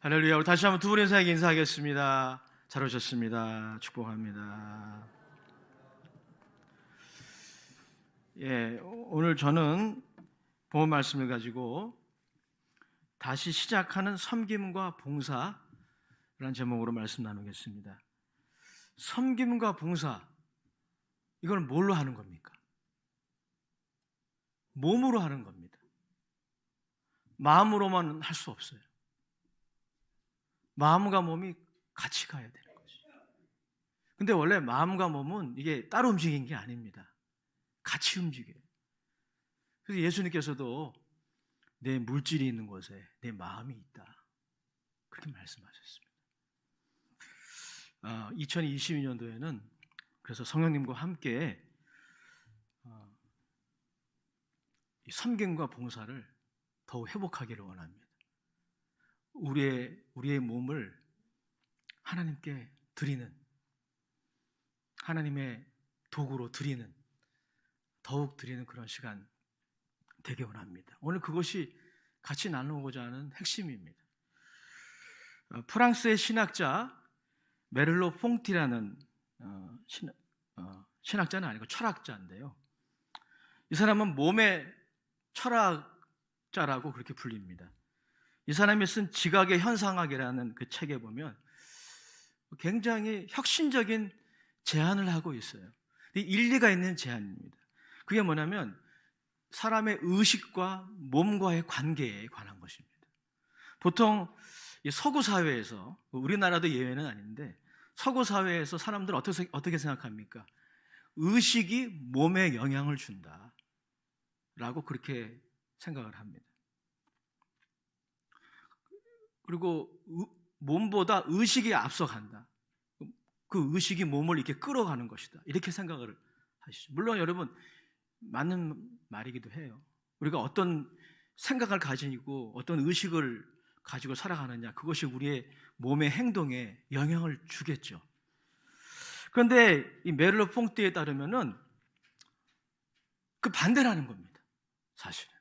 할렐루야. 우리 다시 한번 두 분의 사에게 인사하겠습니다. 잘 오셨습니다. 축복합니다. 오늘 저는 본문 말씀을 가지고 다시 시작하는 섬김과 봉사라는 제목으로 말씀 나누겠습니다. 섬김과 봉사, 이건 뭘로 하는 겁니까? 몸으로 하는 겁니다. 마음으로만 할 수 없어요. 마음과 몸이 같이 가야 되는 거죠. 근데 원래 마음과 몸은 이게 따로 움직이는 게 아닙니다. 같이 움직여요. 그래서 예수님께서도 내 물질이 있는 곳에 내 마음이 있다, 그렇게 말씀하셨습니다. 2022년도에는 그래서 성령님과 함께 이 섬김과 봉사를 더욱 회복하기를 원합니다. 우리의 몸을 하나님께 드리는, 하나님의 도구로 드리는, 더욱 드리는 그런 시간 되기 원합니다. 오늘 그것이 같이 나누고자 하는 핵심입니다. 프랑스의 신학자 메를로 퐁티라는 신학자는 아니고 철학자인데요, 이 사람은 몸의 철학자라고 그렇게 불립니다. 이 사람이 쓴 지각의 현상학이라는 그 책에 보면 굉장히 혁신적인 제안을 하고 있어요. 일리가 있는 제안입니다. 그게 뭐냐면 사람의 의식과 몸과의 관계에 관한 것입니다. 보통 서구 사회에서, 우리나라도 예외는 아닌데 서구 사회에서 사람들은 어떻게 생각합니까? 의식이 몸에 영향을 준다라고 그렇게 생각을 합니다. 그리고 몸보다 의식이 앞서간다. 그 의식이 몸을 이렇게 끌어가는 것이다, 이렇게 생각을 하시죠. 물론 여러분 맞는 말이기도 해요. 우리가 어떤 생각을 가지고 어떤 의식을 가지고 살아가느냐, 그것이 우리의 몸의 행동에 영향을 주겠죠. 그런데 이 메를로 퐁티에 따르면은 그 반대라는 겁니다. 사실은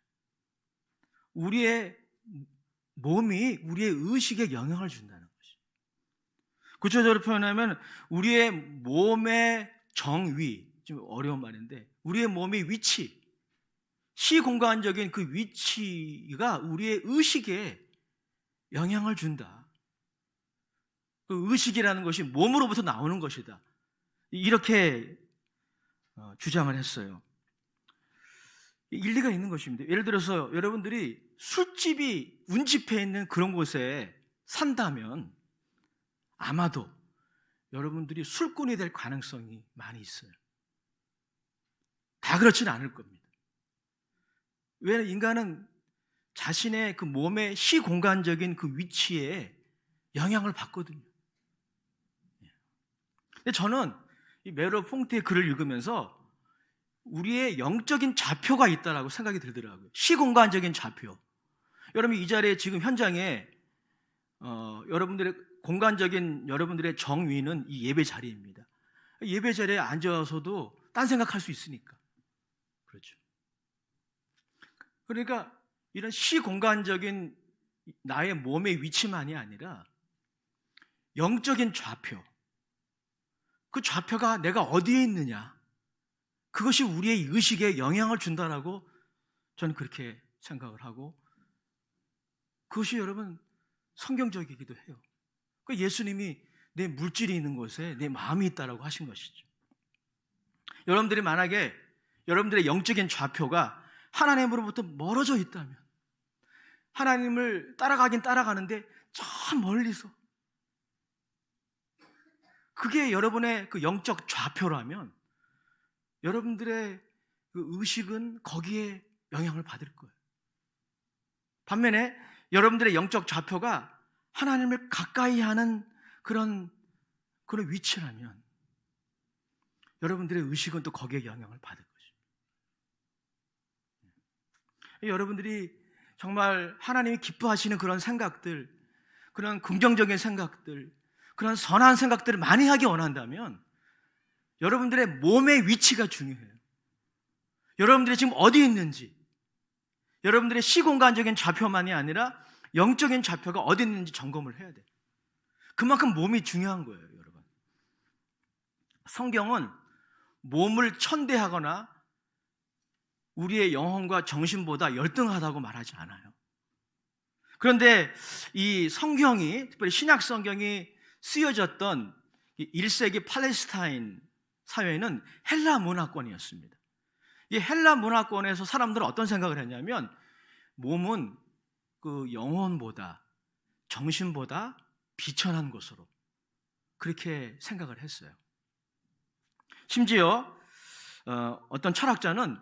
우리의 몸이 우리의 의식에 영향을 준다는 것이. 구체적으로 표현하면 우리의 몸의 정위, 좀 어려운 말인데 우리의 몸의 위치, 시공간적인 그 위치가 우리의 의식에 영향을 준다. 그 의식이라는 것이 몸으로부터 나오는 것이다, 이렇게 주장을 했어요. 일리가 있는 것입니다. 예를 들어서 여러분들이 술집이 운집해 있는 그런 곳에 산다면 아마도 여러분들이 술꾼이 될 가능성이 많이 있어요. 다 그렇지는 않을 겁니다. 왜? 인간은 자신의 그 몸의 시공간적인 그 위치에 영향을 받거든요. 근데 저는 이 메를로 퐁티의 글을 읽으면서 우리의 영적인 좌표가 있다라고 생각이 들더라고요. 시공간적인 좌표. 여러분 이 자리에 지금 현장에 여러분들의 공간적인 여러분들의 정위는 이 예배 자리입니다. 예배 자리에 앉아서도 딴 생각할 수 있으니까. 그렇죠. 그러니까 이런 시공간적인 나의 몸의 위치만이 아니라 영적인 좌표, 그 좌표가 내가 어디에 있느냐, 그것이 우리의 의식에 영향을 준다라고 저는 그렇게 생각을 하고, 그것이 여러분 성경적이기도 해요. 그러니까 예수님이 내 물질이 있는 곳에 내 마음이 있다라고 하신 것이죠. 여러분들이 만약에 여러분들의 영적인 좌표가 하나님으로부터 멀어져 있다면, 하나님을 따라가긴 따라가는데 저 멀리서, 그게 여러분의 그 영적 좌표라면 여러분들의 그 의식은 거기에 영향을 받을 거예요. 반면에 여러분들의 영적 좌표가 하나님을 가까이 하는 그런 위치라면 여러분들의 의식은 또 거기에 영향을 받을 것입니다. 여러분들이 정말 하나님이 기뻐하시는 그런 생각들, 그런 긍정적인 생각들, 그런 선한 생각들을 많이 하기 원한다면 여러분들의 몸의 위치가 중요해요. 여러분들이 지금 어디 있는지, 여러분들의 시공간적인 좌표만이 아니라 영적인 좌표가 어디 있는지 점검을 해야 돼요. 그만큼 몸이 중요한 거예요, 여러분. 성경은 몸을 천대하거나 우리의 영혼과 정신보다 열등하다고 말하지 않아요. 그런데 이 성경이, 특별히 신약 성경이 쓰여졌던 1세기 팔레스타인 사회는 헬라 문화권이었습니다. 이 헬라 문화권에서 사람들은 어떤 생각을 했냐면 몸은 그 영혼보다 정신보다 비천한 것으로 그렇게 생각을 했어요. 심지어 어떤 철학자는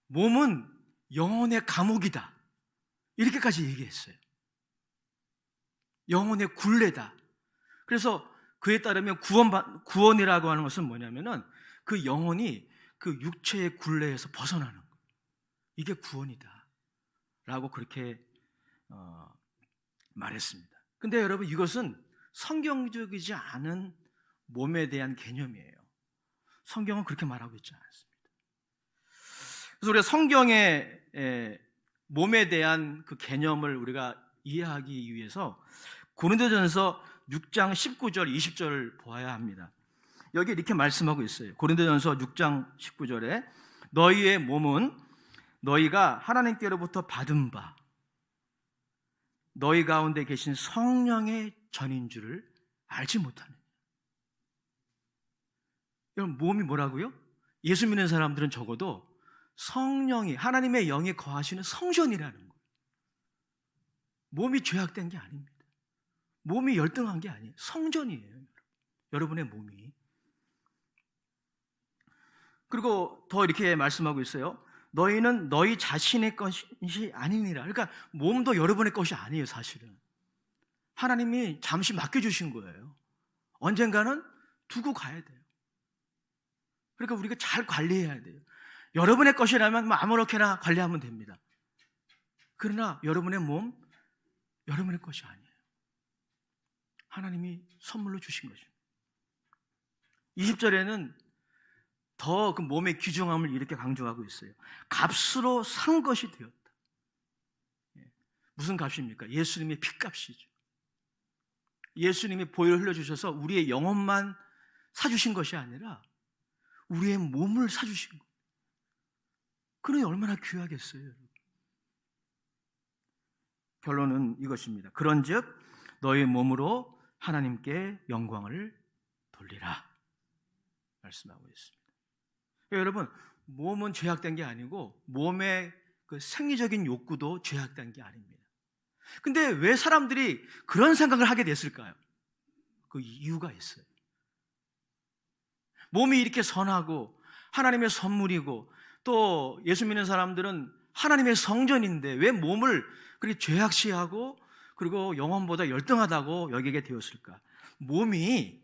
몸은 영혼의 감옥이다 이렇게까지 얘기했어요. 영혼의 굴레다. 그래서 그에 따르면 구원이라고 하는 것은 뭐냐면은 그 영혼이 그 육체의 굴레에서 벗어나는 거예요. 이게 구원이다 라고 그렇게 말했습니다. 근데 여러분, 이것은 성경적이지 않은 몸에 대한 개념이에요. 성경은 그렇게 말하고 있지 않습니다. 그래서 우리가 성경의 몸에 대한 그 개념을 우리가 이해하기 위해서 고린도전서 6장 19절 20절을 보아야 합니다. 여기 이렇게 말씀하고 있어요. 고린도전서 6장 19절에 너희의 몸은 너희가 하나님께로부터 받은 바 너희 가운데 계신 성령의 전인 줄을 알지 못하느냐. 여러분, 몸이 뭐라고요? 예수 믿는 사람들은 적어도 성령이, 하나님의 영이 거하시는 성전이라는 거예요. 몸이 죄악된 게 아닙니다. 몸이 열등한 게 아니에요. 성전이에요. 여러분의 몸이. 그리고 더 이렇게 말씀하고 있어요. 너희는 너희 자신의 것이 아니니라. 그러니까 몸도 여러분의 것이 아니에요, 사실은. 하나님이 잠시 맡겨주신 거예요. 언젠가는 두고 가야 돼요. 그러니까 우리가 잘 관리해야 돼요. 여러분의 것이라면 아무렇게나 관리하면 됩니다. 그러나 여러분의 몸, 여러분의 것이 아니에요. 하나님이 선물로 주신 것입니다. 20절에는 더 그 몸의 귀중함을 이렇게 강조하고 있어요. 값으로 산 것이 되었다. 무슨 값입니까? 예수님의 핏값이죠. 예수님이 보혈을 흘려주셔서 우리의 영혼만 사주신 것이 아니라 우리의 몸을 사주신 거예요. 그러니 얼마나 귀하겠어요. 결론은 이것입니다. 그런즉 너희 몸으로 하나님께 영광을 돌리라 말씀하고 있습니다. 여러분, 몸은 죄악된 게 아니고 몸의 그 생리적인 욕구도 죄악된 게 아닙니다. 근데 왜 사람들이 그런 생각을 하게 됐을까요? 그 이유가 있어요. 몸이 이렇게 선하고 하나님의 선물이고 또 예수 믿는 사람들은 하나님의 성전인데 왜 몸을 그렇게 죄악시하고 그리고 영혼보다 열등하다고 여기게 되었을까? 몸이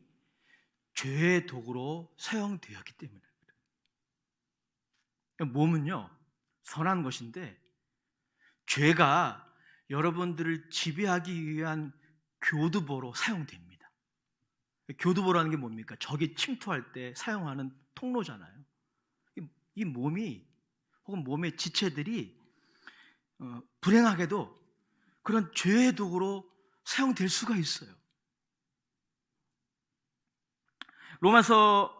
죄의 도구로 사용되었기 때문에 그래요. 몸은요, 선한 것인데 죄가 여러분들을 지배하기 위한 교두보로 사용됩니다. 교두보라는 게 뭡니까? 적이 침투할 때 사용하는 통로잖아요. 이 몸이 혹은 몸의 지체들이 불행하게도 그런 죄의 도구로 사용될 수가 있어요. 로마서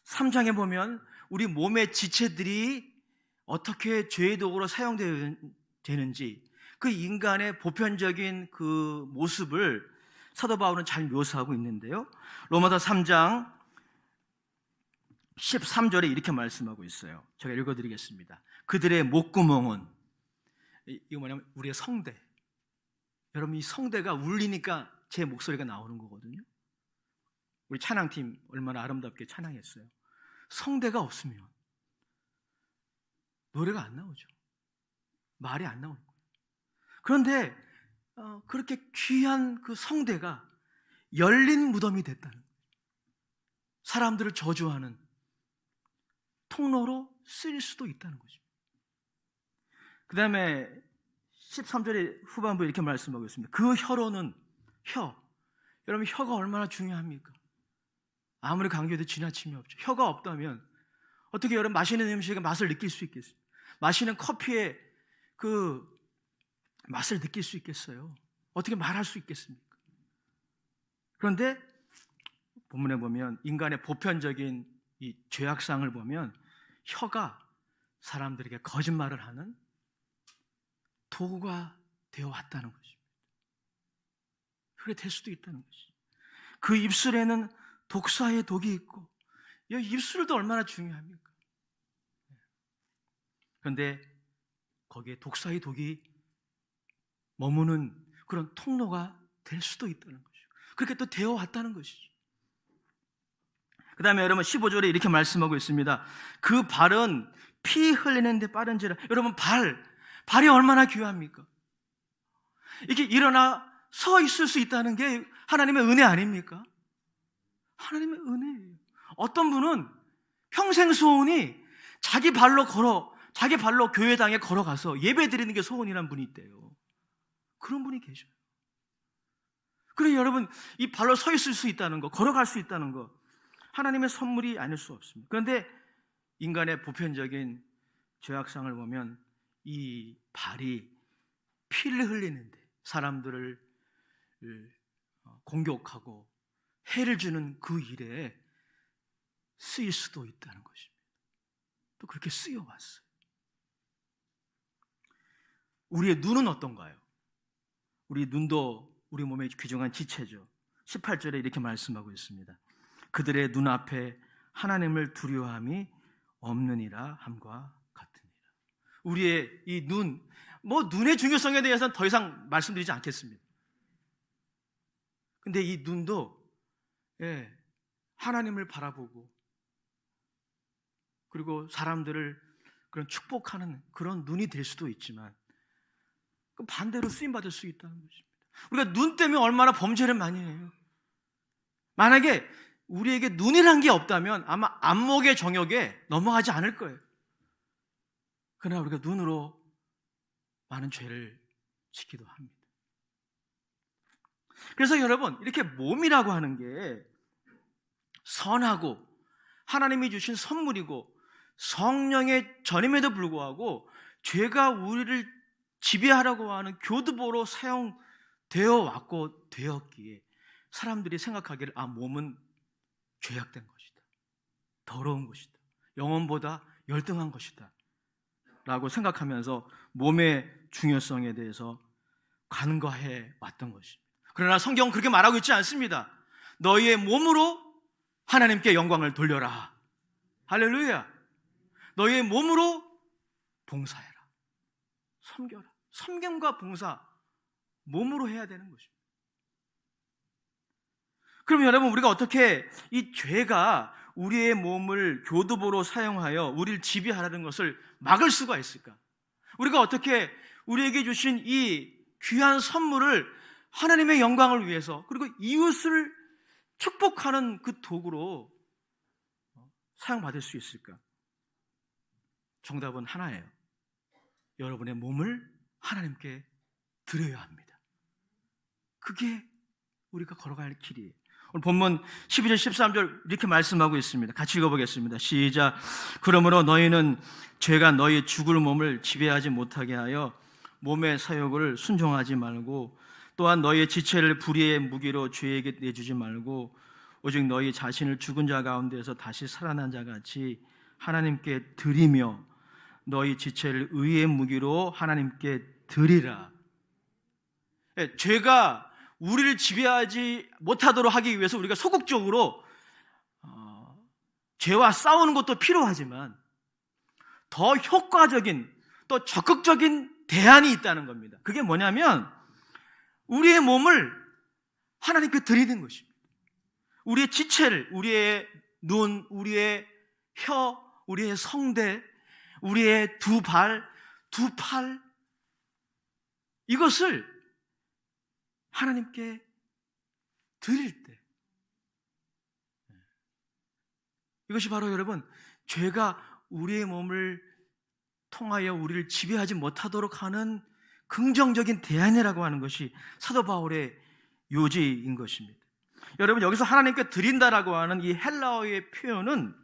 3장에 보면 우리 몸의 지체들이 어떻게 죄의 도구로 사용되는지 그 인간의 보편적인 그 모습을 사도 바울은 잘 묘사하고 있는데요. 로마서 3장 13절에 이렇게 말씀하고 있어요. 제가 읽어드리겠습니다. 그들의 목구멍은, 이거 뭐냐면 우리의 성대. 여러분, 이 성대가 울리니까 제 목소리가 나오는 거거든요. 우리 찬양팀 얼마나 아름답게 찬양했어요. 성대가 없으면 노래가 안 나오죠. 말이 안 나오는 거예요. 그런데 그렇게 귀한 그 성대가 열린 무덤이 됐다는 거예요. 사람들을 저주하는 통로로 쓰일 수도 있다는 거죠. 그 다음에 13절의 후반부에 이렇게 말씀하고 있습니다. 그 혀로는 여러분, 혀가 얼마나 중요합니까? 아무리 강조해도 지나침이 없죠. 혀가 없다면 어떻게 여러분 마시는 음식의 맛을 느낄 수 있겠어요? 마시는 커피의 그 맛을 느낄 수 있겠어요? 어떻게 말할 수 있겠습니까? 그런데 본문에 보면 인간의 보편적인 이 죄악상을 보면 혀가 사람들에게 거짓말을 하는 도구가 되어 왔다는 것입니다. 그렇게 될 수도 있다는 것이죠. 그 입술에는 독사의 독이 있고, 이 입술도 얼마나 중요합니까? 그런데 거기에 독사의 독이 머무는 그런 통로가 될 수도 있다는 것이죠. 그렇게 또 되어 왔다는 것이죠. 그 다음에 여러분 15절에 이렇게 말씀하고 있습니다. 그 발은 피 흘리는데 빠른지라. 여러분 발이 얼마나 귀합니까? 이렇게 일어나 서 있을 수 있다는 게 하나님의 은혜 아닙니까? 하나님의 은혜예요. 어떤 분은 평생 소원이 자기 발로 교회당에 걸어가서 예배 드리는 게 소원이란 분이 있대요. 그런 분이 계셔요. 그래 여러분, 이 발로 서 있을 수 있다는 거, 걸어갈 수 있다는 거, 하나님의 선물이 아닐 수 없습니다. 그런데 인간의 보편적인 죄악상을 보면 이 발이 피를 흘리는데 사람들을 공격하고 해를 주는 그 일에 쓰일 수도 있다는 것입니다. 또 그렇게 쓰여왔어요. 우리의 눈은 어떤가요? 우리 눈도 우리 몸의 귀중한 지체죠. 18절에 이렇게 말씀하고 있습니다. 그들의 눈앞에 하나님을 두려워함이 없느니라 함과 같으니라. 우리의 이 눈의 중요성에 대해서는 더 이상 말씀드리지 않겠습니다. 근데 이 눈도 하나님을 바라보고 그리고 사람들을 그런 축복하는 그런 눈이 될 수도 있지만 반대로 쓰임받을 수 있다는 것입니다. 우리가 눈 때문에 얼마나 범죄를 많이 해요. 만약에 우리에게 눈이란 게 없다면 아마 안목의 정역에 넘어가지 않을 거예요. 그러나 우리가 눈으로 많은 죄를 짓기도 합니다. 그래서 여러분, 이렇게 몸이라고 하는 게 선하고 하나님이 주신 선물이고 성령의 전임에도 불구하고 죄가 우리를 지배하라고 하는 교두보로 사용되어 왔고 되었기에 사람들이 생각하기를 몸은 죄악된 것이다, 더러운 것이다, 영혼보다 열등한 것이다 라고 생각하면서 몸의 중요성에 대해서 간과해 왔던 것입니다. 그러나 성경은 그렇게 말하고 있지 않습니다. 너희의 몸으로 하나님께 영광을 돌려라. 할렐루야. 너희의 몸으로 봉사해라, 섬겨라. 섬김과 봉사 몸으로 해야 되는 것입니다. 그럼 여러분, 우리가 어떻게 이 죄가 우리의 몸을 교두보로 사용하여 우리를 지배하라는 것을 막을 수가 있을까? 우리가 어떻게 우리에게 주신 이 귀한 선물을 하나님의 영광을 위해서 그리고 이웃을 축복하는 그 도구로 사용받을 수 있을까? 정답은 하나예요. 여러분의 몸을 하나님께 드려야 합니다. 그게 우리가 걸어갈 길이에요. 오늘 본문 12절 13절 이렇게 말씀하고 있습니다. 같이 읽어보겠습니다. 시작. 그러므로 너희는 죄가 너희 죽을 몸을 지배하지 못하게 하여 몸의 사욕을 순종하지 말고 또한 너희의 지체를 불의의 무기로 죄에게 내주지 말고 오직 너희 자신을 죽은 자 가운데서 다시 살아난 자 같이 하나님께 드리며 너희 지체를 의의 무기로 하나님께 드리라. 죄가 우리를 지배하지 못하도록 하기 위해서 우리가 소극적으로 죄와 싸우는 것도 필요하지만 더 효과적인 또 적극적인 대안이 있다는 겁니다. 그게 뭐냐면 우리의 몸을 하나님께 드리는 것입니다. 우리의 지체를, 우리의 눈, 우리의 혀, 우리의 성대, 우리의 두 발, 두 팔, 이것을 하나님께 드릴 때, 이것이 바로 여러분, 죄가 우리의 몸을 통하여 우리를 지배하지 못하도록 하는 긍정적인 대안이라고 하는 것이 사도 바울의 요지인 것입니다. 여러분, 여기서 하나님께 드린다라고 하는 이 헬라어의 표현은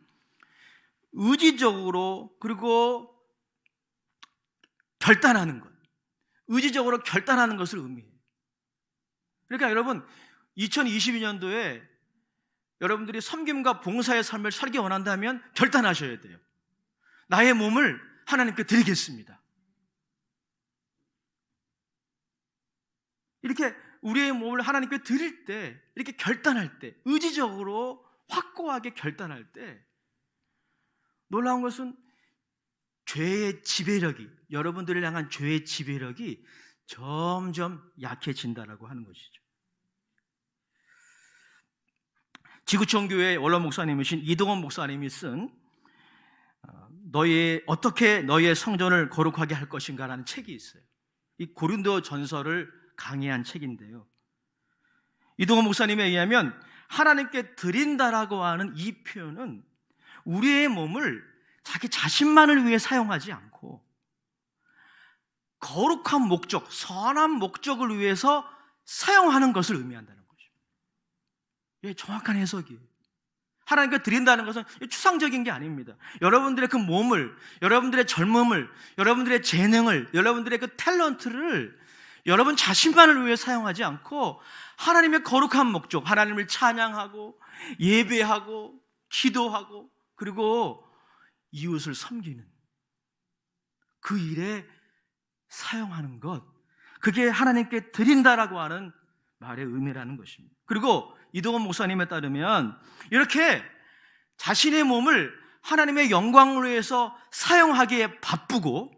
의지적으로 그리고 결단하는 것, 의지적으로 결단하는 것을 의미해요. 그러니까 여러분, 2022년도에 여러분들이 섬김과 봉사의 삶을 살기 원한다면 결단하셔야 돼요. 나의 몸을 하나님께 드리겠습니다. 이렇게 우리의 몸을 하나님께 드릴 때, 이렇게 결단할 때, 의지적으로 확고하게 결단할 때, 놀라운 것은 죄의 지배력이, 여러분들을 향한 죄의 지배력이 점점 약해진다라고 하는 것이죠. 지구촌교회 원로 목사님이신 이동원 목사님이 쓴 어떻게 너희의 성전을 거룩하게 할 것인가라는 책이 있어요. 이 고린도 전서를 강의한 책인데요. 이동원 목사님에 의하면 하나님께 드린다라고 하는 이 표현은 우리의 몸을 자기 자신만을 위해 사용하지 않고 거룩한 목적, 선한 목적을 위해서 사용하는 것을 의미한다는 거죠. 이게 정확한 해석이에요. 하나님께 드린다는 것은 추상적인 게 아닙니다. 여러분들의 그 몸을, 여러분들의 젊음을, 여러분들의 재능을, 여러분들의 그 탤런트를 여러분 자신만을 위해 사용하지 않고 하나님의 거룩한 목적, 하나님을 찬양하고 예배하고 기도하고 그리고 이웃을 섬기는 그 일에 사용하는 것, 그게 하나님께 드린다라고 하는 말의 의미라는 것입니다. 그리고 이동원 목사님에 따르면 이렇게 자신의 몸을 하나님의 영광을 위해서 사용하기에 바쁘고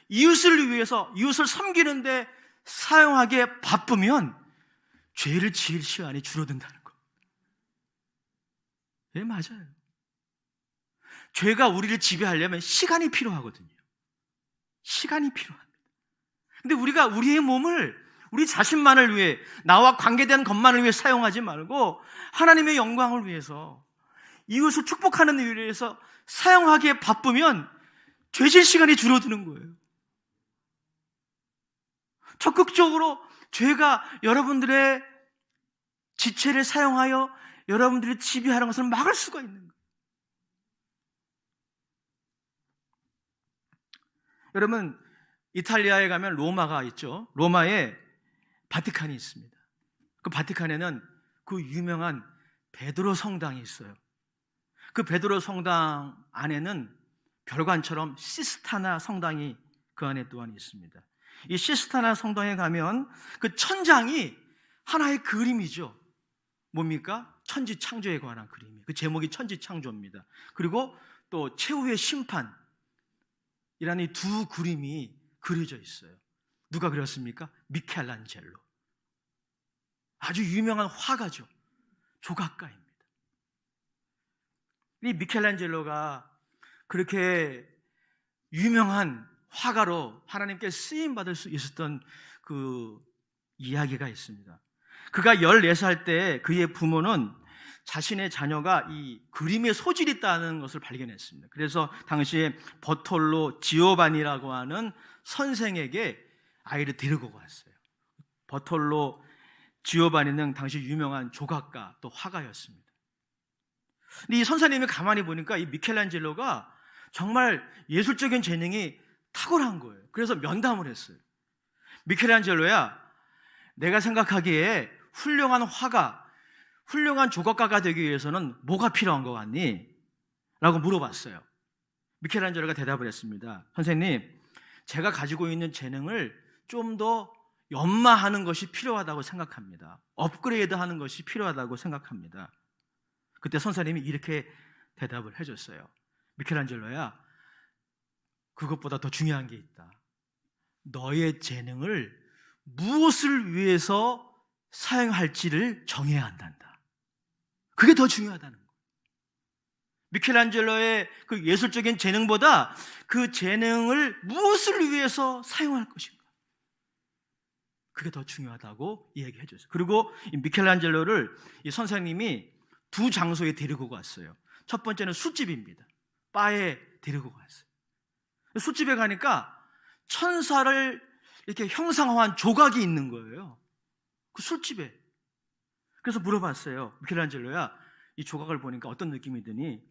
이웃을 위해서, 이웃을 섬기는데 사용하기에 바쁘면 죄를 지을 시간이 줄어든다는 거. 예, 맞아요. 죄가 우리를 지배하려면 시간이 필요하거든요. 시간이 필요합니다. 근데 우리가 우리의 몸을 우리 자신만을 위해, 나와 관계된 것만을 위해 사용하지 말고 하나님의 영광을 위해서, 이웃을 축복하는 일을 위해서 사용하기에 바쁘면 죄질 시간이 줄어드는 거예요. 적극적으로 죄가 여러분들의 지체를 사용하여 여러분들이 지배하는 것을 막을 수가 있는 거예요. 여러분, 이탈리아에 가면 로마가 있죠. 로마에 바티칸이 있습니다. 그 바티칸에는 그 유명한 베드로 성당이 있어요. 그 베드로 성당 안에는 별관처럼 시스타나 성당이 그 안에 또한 있습니다. 이 시스타나 성당에 가면 그 천장이 하나의 그림이죠. 뭡니까? 천지창조에 관한 그림이. 그 제목이 천지창조입니다. 그리고 또 최후의 심판이라는 이 두 그림이 그려져 있어요. 누가 그렸습니까? 미켈란젤로. 아주 유명한 화가죠. 조각가입니다. 이 미켈란젤로가 그렇게 유명한 화가로 하나님께 쓰임받을 수 있었던 그 이야기가 있습니다. 그가 14살 때 그의 부모는 자신의 자녀가 이 그림에 소질이 있다는 것을 발견했습니다. 그래서 당시에 버톨로 지오바니라고 하는 선생에게 아이를 데리고 갔어요. 버톨로 지오바니는 당시 유명한 조각가 또 화가였습니다. 근데 이 선생님이 가만히 보니까 이 미켈란젤로가 정말 예술적인 재능이 탁월한 거예요. 그래서 면담을 했어요. 미켈란젤로야, 내가 생각하기에 훌륭한 화가, 훌륭한 조각가가 되기 위해서는 뭐가 필요한 것 같니? 라고 물어봤어요. 미켈란젤로가 대답을 했습니다. 선생님, 제가 가지고 있는 재능을 좀 더 연마하는 것이 필요하다고 생각합니다. 업그레이드하는 것이 필요하다고 생각합니다. 그때 선생님이 이렇게 대답을 해줬어요. 미켈란젤로야, 그것보다 더 중요한 게 있다. 너의 재능을 무엇을 위해서 사용할지를 정해야 한단다. 그게 더 중요하다는 거예요. 미켈란젤로의 그 예술적인 재능보다 그 재능을 무엇을 위해서 사용할 것인가, 그게 더 중요하다고 이야기해 줬어요. 그리고 이 미켈란젤로를 이 선생님이 두 장소에 데리고 갔어요. 첫 번째는 술집입니다. 바에 데리고 갔어요. 술집에 가니까 천사를 이렇게 형상화한 조각이 있는 거예요. 그 술집에. 그래서 물어봤어요. 미켈란젤로야, 이 조각을 보니까 어떤 느낌이 드니?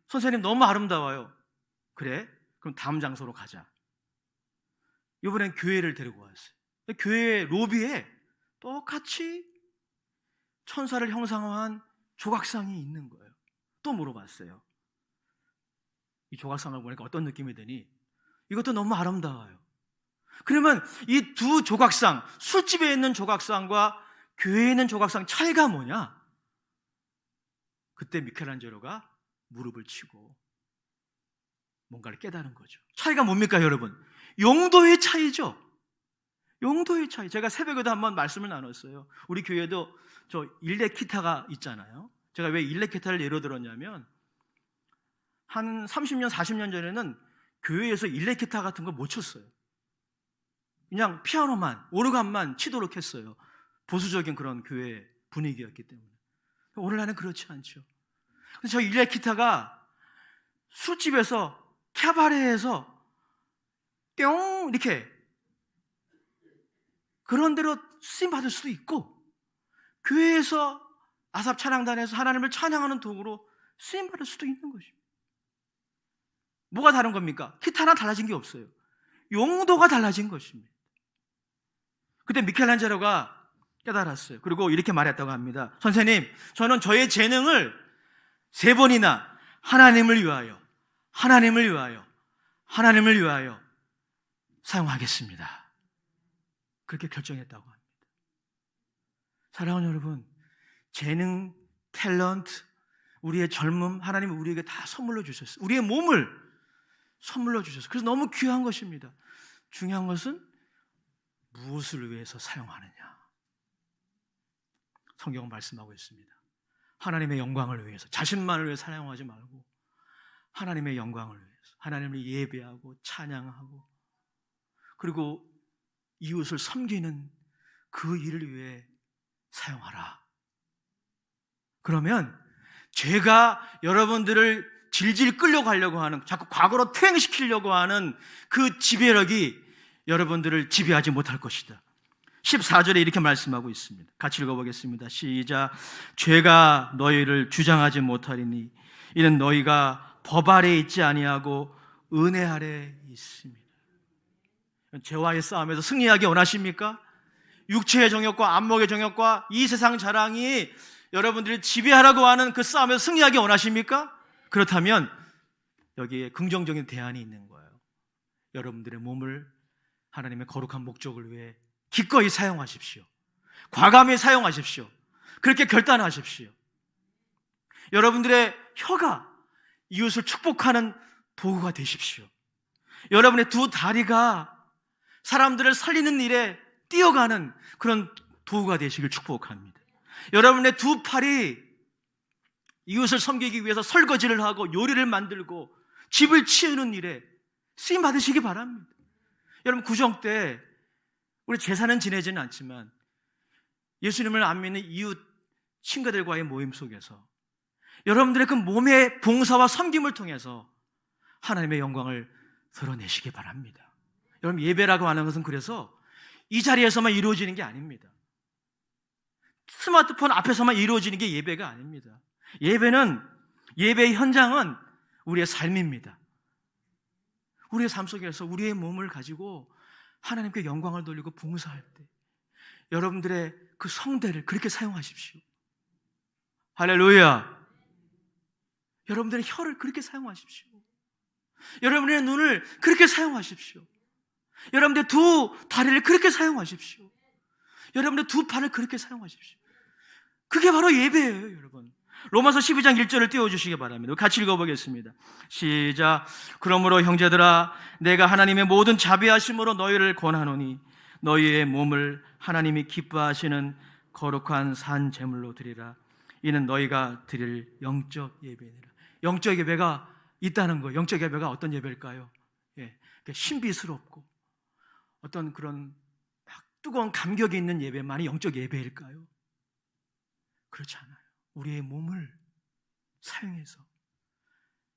선생님, 너무 아름다워요. 그래? 그럼 다음 장소로 가자. 이번엔 교회를 데리고 왔어요. 교회 로비에 똑같이 천사를 형상화한 조각상이 있는 거예요. 또 물어봤어요. 이 조각상을 보니까 어떤 느낌이 드니? 이것도 너무 아름다워요. 그러면 이 두 조각상, 술집에 있는 조각상과 교회에 있는 조각상 차이가 뭐냐? 그때 미켈란젤로가 무릎을 치고 뭔가를 깨달은 거죠. 차이가 뭡니까, 여러분? 용도의 차이죠. 용도의 차이. 제가 새벽에도 한번 말씀을 나눴어요. 우리 교회도 저 일렉 기타가 있잖아요. 제가 왜 일렉 기타를 예로 들었냐면 한 30년, 40년 전에는 교회에서 일렉 기타 같은 걸 못 쳤어요. 그냥 피아노만, 오르간만 치도록 했어요. 보수적인 그런 교회 분위기였기 때문에. 오늘날은 그렇지 않죠. 근데 저 일렉 기타가 술집에서, 캐바레에서 뿅 이렇게 그런 대로 쓰임 받을 수도 있고, 교회에서 아삽 찬양단에서 하나님을 찬양하는 도구로 쓰임 받을 수도 있는 것입니다. 뭐가 다른 겁니까? 기타나 달라진 게 없어요. 용도가 달라진 것입니다. 그때 미켈란젤로가 깨달았어요. 그리고 이렇게 말했다고 합니다. 선생님, 저는 저의 재능을 3번이나 하나님을 위하여, 하나님을 위하여, 하나님을 위하여 사용하겠습니다. 그렇게 결정했다고 합니다. 사랑하는 여러분, 재능, 탤런트, 우리의 젊음, 하나님은 우리에게 다 선물로 주셨어요. 우리의 몸을 선물로 주셨어요. 그래서 너무 귀한 것입니다. 중요한 것은 무엇을 위해서 사용하느냐. 성경은 말씀하고 있습니다. 하나님의 영광을 위해서, 자신만을 위해 사용하지 말고 하나님의 영광을 위해서, 하나님을 예배하고 찬양하고, 그리고 이웃을 섬기는 그 일을 위해 사용하라. 그러면 죄가 여러분들을 질질 끌려가려고 하는, 자꾸 과거로 퇴행시키려고 하는 그 지배력이 여러분들을 지배하지 못할 것이다. 14절에 이렇게 말씀하고 있습니다. 같이 읽어보겠습니다. 시작. 죄가 너희를 주장하지 못하리니 이는 너희가 법 아래 있지 아니하고 은혜 아래 있습니다. 죄와의 싸움에서 승리하기 원하십니까? 육체의 정욕과 안목의 정욕과 이 세상 자랑이 여러분들을 지배하라고 하는 그 싸움에서 승리하기 원하십니까? 그렇다면 여기에 긍정적인 대안이 있는 거예요. 여러분들의 몸을 하나님의 거룩한 목적을 위해 기꺼이 사용하십시오. 과감히 사용하십시오. 그렇게 결단하십시오. 여러분들의 혀가 이웃을 축복하는 도구가 되십시오. 여러분의 두 다리가 사람들을 살리는 일에 뛰어가는 그런 도구가 되시길 축복합니다. 여러분의 두 팔이 이웃을 섬기기 위해서 설거지를 하고 요리를 만들고 집을 치우는 일에 쓰임 받으시기 바랍니다. 여러분, 구정 때 우리 제사는 지내지는 않지만 예수님을 안 믿는 이웃 친구들과의 모임 속에서 여러분들의 그 몸의 봉사와 섬김을 통해서 하나님의 영광을 드러내시기 바랍니다. 여러분, 예배라고 하는 것은 그래서 이 자리에서만 이루어지는 게 아닙니다. 스마트폰 앞에서만 이루어지는 게 예배가 아닙니다. 예배의 현장은 우리의 삶입니다. 우리의 삶 속에서 우리의 몸을 가지고 하나님께 영광을 돌리고 봉사할 때 여러분들의 그 성대를 그렇게 사용하십시오. 할렐루야. 여러분들의 혀를 그렇게 사용하십시오. 여러분의 눈을 그렇게 사용하십시오. 여러분들의 두 다리를 그렇게 사용하십시오. 여러분의 두 팔을 그렇게 사용하십시오. 그게 바로 예배예요, 여러분. 로마서 12장 1절을 띄워주시기 바랍니다. 같이 읽어보겠습니다. 시작. 그러므로 형제들아, 내가 하나님의 모든 자비하심으로 너희를 권하노니 너희의 몸을 하나님이 기뻐하시는 거룩한 산 제물로 드리라. 이는 너희가 드릴 영적 예배니라. 영적 예배가 있다는 거예요. 영적 예배가 어떤 예배일까요? 신비스럽고 어떤 그런 뜨거운 감격이 있는 예배만이 영적 예배일까요? 그렇지 않아요. 우리의 몸을 사용해서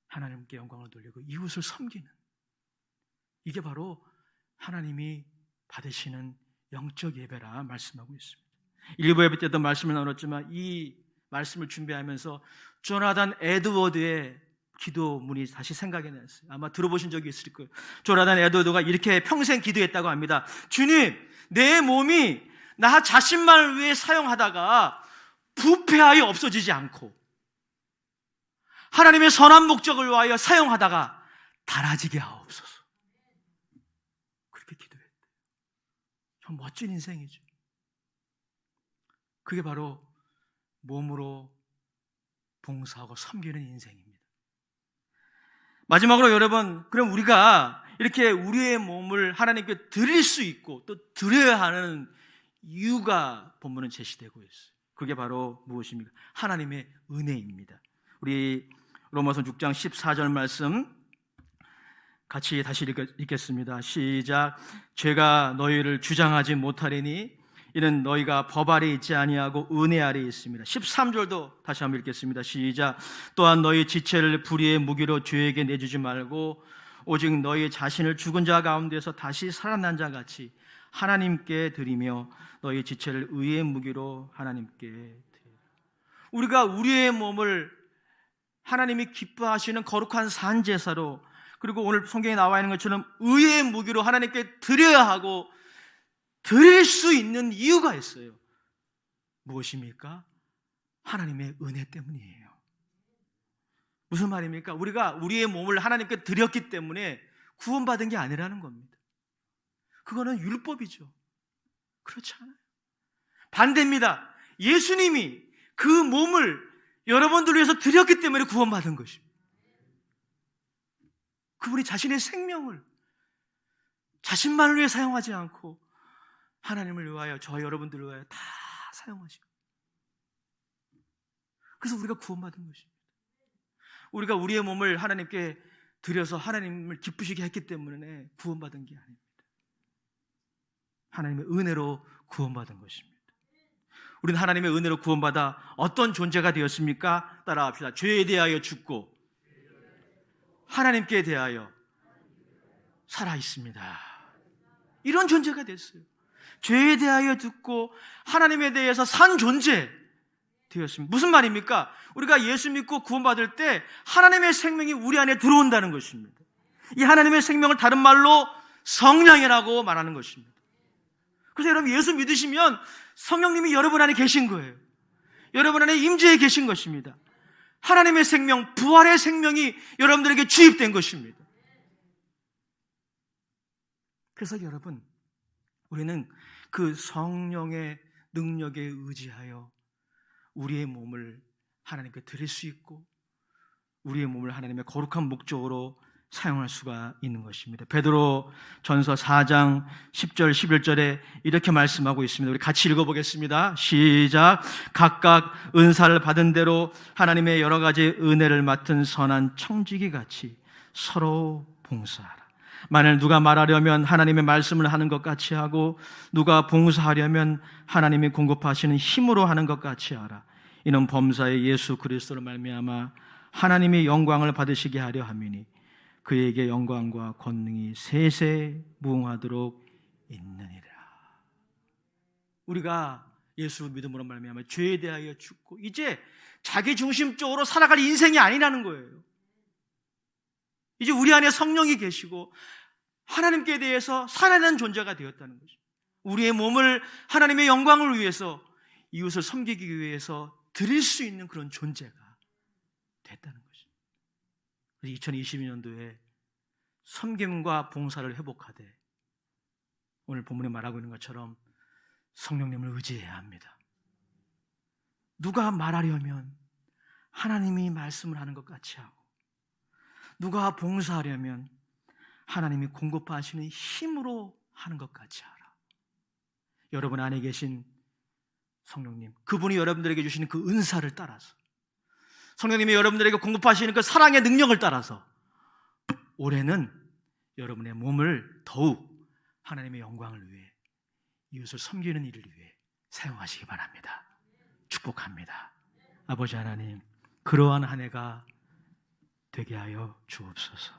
하나님께 영광을 돌리고 이웃을 섬기는, 이게 바로 하나님이 받으시는 영적 예배라 말씀하고 있습니다. 일부 예배 때도 말씀을 나눴지만 이 말씀을 준비하면서 조나단 에드워드의 기도문이 다시 생각이 났어요. 아마 들어보신 적이 있을 거예요. 조나단 에드워드가 이렇게 평생 기도했다고 합니다. 주님, 내 몸이 나 자신만을 위해 사용하다가 부패하여 없어지지 않고 하나님의 선한 목적을 위하여 사용하다가 닳아지게 하옵소서. 그렇게 기도했대요. 참 멋진 인생이죠. 그게 바로 몸으로 봉사하고 섬기는 인생입니다. 마지막으로 여러분, 그럼 우리가 이렇게 우리의 몸을 하나님께 드릴 수 있고 또 드려야 하는 이유가 본문은 제시되고 있어요. 그게 바로 무엇입니까? 하나님의 은혜입니다. 우리 로마서 6장 14절 말씀 같이 다시 읽겠습니다. 시작. 죄가 너희를 주장하지 못하리니 이는 너희가 법 아래 있지 아니하고 은혜 아래 있습니다. 13절도 다시 한번 읽겠습니다. 시작. 또한 너희 지체를 불의의 무기로 죄에게 내주지 말고 오직 너희 자신을 죽은 자 가운데서 다시 살아난 자 같이 하나님께 드리며 너희 지체를 의의 무기로 하나님께 드리라. 우리가 우리의 몸을 하나님이 기뻐하시는 거룩한 산제사로, 그리고 오늘 성경에 나와 있는 것처럼 의의 무기로 하나님께 드려야 하고 드릴 수 있는 이유가 있어요. 무엇입니까? 하나님의 은혜 때문이에요. 무슨 말입니까? 우리가 우리의 몸을 하나님께 드렸기 때문에 구원받은 게 아니라는 겁니다. 그거는 율법이죠. 그렇지 않아요. 반대입니다. 예수님이 그 몸을 여러분들 위해서 드렸기 때문에 구원받은 것입니다. 그분이 자신의 생명을 자신만을 위해 사용하지 않고 하나님을 위하여, 저와 여러분들을 위하여 다 사용하시고, 그래서 우리가 구원받은 것입니다. 우리가 우리의 몸을 하나님께 드려서 하나님을 기쁘시게 했기 때문에 구원받은 게 아닙니다. 하나님의 은혜로 구원받은 것입니다. 우리는 하나님의 은혜로 구원받아 어떤 존재가 되었습니까? 따라합시다. 죄에 대하여 죽고 하나님께 대하여 살아있습니다. 이런 존재가 됐어요. 죄에 대하여 죽고 하나님에 대해서 산 존재 되었습니다. 무슨 말입니까? 우리가 예수 믿고 구원받을 때 하나님의 생명이 우리 안에 들어온다는 것입니다. 이 하나님의 생명을 다른 말로 성령이라고 말하는 것입니다. 그래서 여러분, 예수 믿으시면 성령님이 여러분 안에 계신 거예요. 여러분 안에 임재해 계신 것입니다. 하나님의 생명, 부활의 생명이 여러분들에게 주입된 것입니다. 그래서 여러분, 우리는 그 성령의 능력에 의지하여 우리의 몸을 하나님께 드릴 수 있고 우리의 몸을 하나님의 거룩한 목적으로 사용할 수가 있는 것입니다. 베드로 전서 4장 10절 11절에 이렇게 말씀하고 있습니다. 우리 같이 읽어보겠습니다. 시작. 각각 은사를 받은 대로 하나님의 여러 가지 은혜를 맡은 선한 청지기 같이 서로 봉사하라. 만일 누가 말하려면 하나님의 말씀을 하는 것 같이 하고 누가 봉사하려면 하나님이 공급하시는 힘으로 하는 것 같이 하라. 이는 범사의 예수 그리스도로 말미암아 하나님의 영광을 받으시게 하려 함이니 그에게 영광과 권능이 세세 무궁하도록 있느니라. 우리가 예수 믿음으로 말미암아 죄에 대하여 죽고 이제 자기 중심적으로 살아갈 인생이 아니라는 거예요. 이제 우리 안에 성령이 계시고 하나님께 대해서 살아난 존재가 되었다는 거죠. 우리의 몸을 하나님의 영광을 위해서, 이웃을 섬기기 위해서 드릴 수 있는 그런 존재가 됐다는 거죠. 2022년도에 섬김과 봉사를 회복하되 오늘 본문에 말하고 있는 것처럼 성령님을 의지해야 합니다. 누가 말하려면 하나님이 말씀을 하는 것 같이 하고 누가 봉사하려면 하나님이 공급하시는 힘으로 하는 것 같이 하라. 여러분 안에 계신 성령님, 그분이 여러분들에게 주시는 그 은사를 따라서, 성령님이 여러분들에게 공급하시는 그 사랑의 능력을 따라서 올해는 여러분의 몸을 더욱 하나님의 영광을 위해, 이웃을 섬기는 일을 위해 사용하시기 바랍니다. 축복합니다. 아버지 하나님, 그러한 한 해가 되게 하여 주옵소서.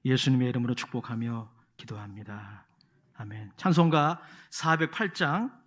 예수님의 이름으로 축복하며 기도합니다. 아멘. 찬송가 408장